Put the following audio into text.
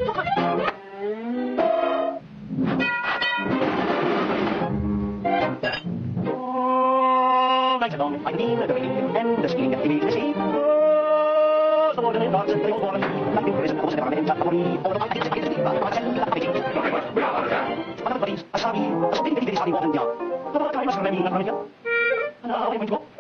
Nights along, I can feel the rain and the skiing activity in the sea. Oh, the water in lots and the old woman, like the prison, I was never in Japan, over the white things, it's deep, but I'm not waiting. Another buddies, a sabi, a something very, very sabi, water in the yard. But I must remember, I'm going to go.